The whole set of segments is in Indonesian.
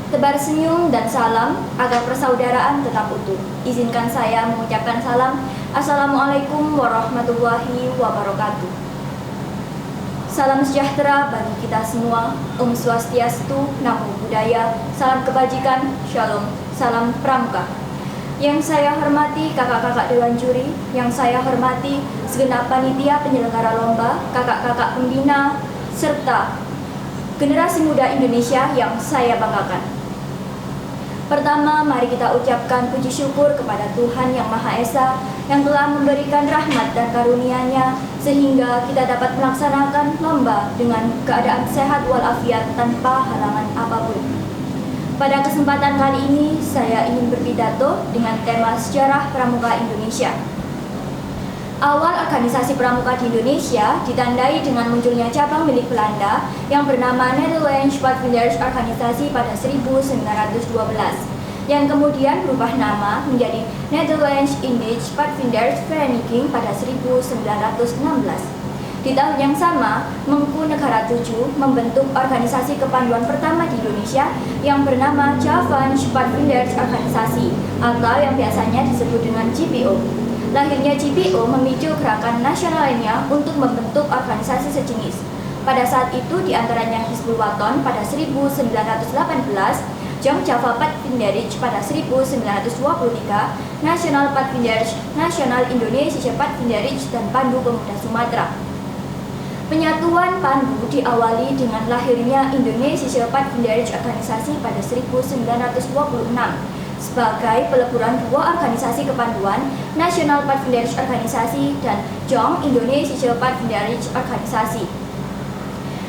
Tebar senyum dan salam agar persaudaraan tetap utuh. Izinkan saya mengucapkan salam. Assalamualaikum warahmatullahi wabarakatuh. Salam sejahtera bagi kita semua. Om Swastiastu, Namo Buddhaya, salam kebajikan, Shalom, salam pramuka. Yang saya hormati kakak-kakak Dewan Juri, yang saya hormati segenap panitia penyelenggara lomba, kakak-kakak pembina, serta generasi muda Indonesia yang saya banggakan. Pertama, mari kita ucapkan puji syukur kepada Tuhan Yang Maha Esa yang telah memberikan rahmat dan karunia-Nya sehingga kita dapat melaksanakan lomba dengan keadaan sehat walafiat tanpa halangan apapun. Pada kesempatan kali ini, saya ingin berpidato dengan tema sejarah pramuka Indonesia. Awal organisasi pramuka di Indonesia ditandai dengan munculnya cabang milik Belanda yang bernama Nederlandsche Padvinders Organisasi pada 1912, yang kemudian berubah nama menjadi Nederlandsche Indische Padvinders Vereniging pada 1916. Di tahun yang sama, Mangkunegara VII membentuk organisasi kepanduan pertama di Indonesia yang bernama Javaanse Padvinders Organisasi atau yang biasanya disebut dengan JPO. Lahirnya JPO memicu gerakan nasional lainnya untuk membentuk organisasi sejenis. Pada saat itu diantaranya Hizbul Wathan pada 1918, Jong Java Padvinders pada 1923, Nasional Padvinders, Nasional Indonesia Padvinders, dan Pandu Pemuda Sumatera. Penyatuan Pandu diawali dengan lahirnya Indonesia Padvinders Organisasi pada 1926 sebagai peleburan dua organisasi kepanduan, Nasional Padvinders Organisasi dan Jong Indonesia Padvinders Organisasi.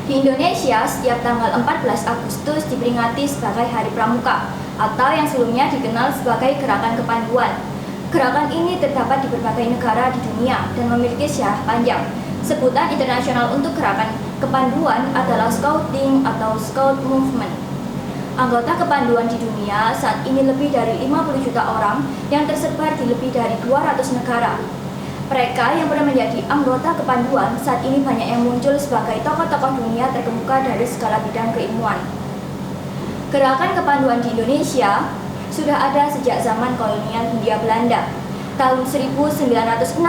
Di Indonesia, setiap tanggal 14 Agustus diperingati sebagai Hari Pramuka atau yang sebelumnya dikenal sebagai Gerakan Kepanduan. Gerakan ini terdapat di berbagai negara di dunia dan memiliki sejarah panjang. Sebutan internasional untuk Gerakan Kepanduan adalah Scouting atau Scout Movement. Anggota kepanduan di dunia saat ini lebih dari 50 juta orang yang tersebar di lebih dari 200 negara. Mereka yang pernah menjadi anggota kepanduan saat ini banyak yang muncul sebagai tokoh-tokoh dunia terkemuka dari segala bidang keilmuan. Gerakan kepanduan di Indonesia sudah ada sejak zaman kolonial Hindia Belanda. Tahun 1916,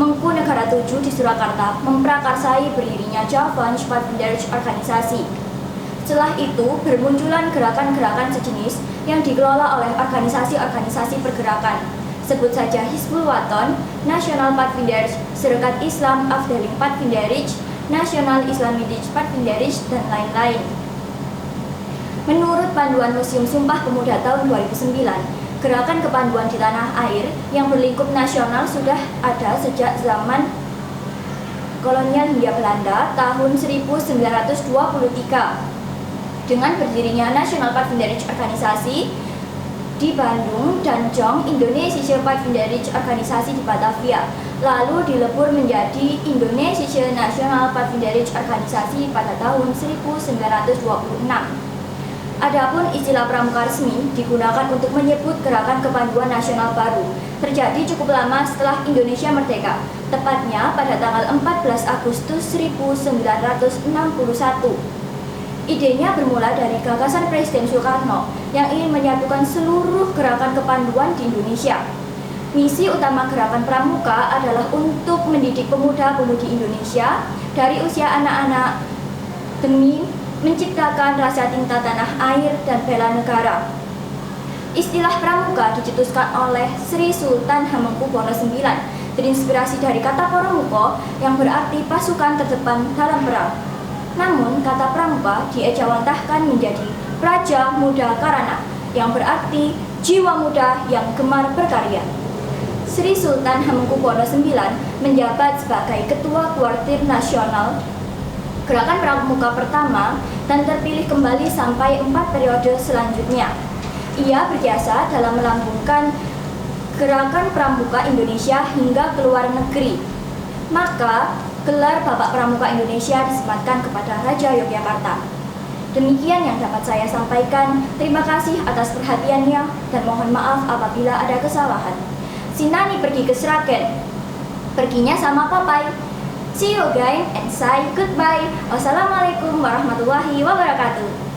Mangkunegara VII di Surakarta memprakarsai berdirinya Javaanse Padvinders Organisasi. Setelah itu, bermunculan gerakan-gerakan sejenis yang dikelola oleh organisasi-organisasi pergerakan. Sebut saja Hizbul Wathan, Nasional Padvinders, Serikat Islam Afdeling Padvinders, Nasional Islamidisch Padvinders, dan lain-lain. Menurut panduan Museum Sumpah Pemuda tahun 2009, gerakan kepanduan di tanah air yang berlingkup nasional sudah ada sejak zaman kolonial Hindia Belanda tahun 1923. Dengan berdirinya Nasional Padvinders Organisasi di Bandung dan Jong Indonesia Padvinders Organisasi di Batavia, lalu dilebur menjadi Indonesia Nasional Padvinders Organisasi pada tahun 1926. Adapun istilah pramuka resmi digunakan untuk menyebut gerakan kepanduan nasional baru. Terjadi cukup lama setelah Indonesia merdeka, tepatnya pada tanggal 14 Agustus 1961. Idenya bermula dari gagasan Presiden Soekarno yang ingin menyatukan seluruh gerakan kepanduan di Indonesia. Misi utama gerakan pramuka adalah untuk mendidik pemuda-pemudi Indonesia dari usia anak-anak demi menciptakan rasa cinta tanah air dan bela negara. Istilah pramuka dicetuskan oleh Sri Sultan Hamengkubuwono IX, terinspirasi dari kata Poromuko yang berarti pasukan terdepan dalam perang. Namun, kata pramuka diejawantahkan menjadi Praja Muda Karana, yang berarti jiwa muda yang gemar berkarya. Sri Sultan Hamengkubuwono IX menjabat sebagai Ketua Kuartir Nasional Gerakan Pramuka pertama dan terpilih kembali sampai 4 periode selanjutnya. Ia berjasa dalam melambungkan Gerakan Pramuka Indonesia hingga ke luar negeri. Maka, gelar Bapak Pramuka Indonesia disematkan kepada Raja Yogyakarta. Demikian yang dapat saya sampaikan. Terima kasih atas perhatiannya dan mohon maaf apabila ada kesalahan. Sinani pergi ke Sragen. Perginya sama Popeye. See you again and say goodbye. Wassalamualaikum warahmatullahi wabarakatuh.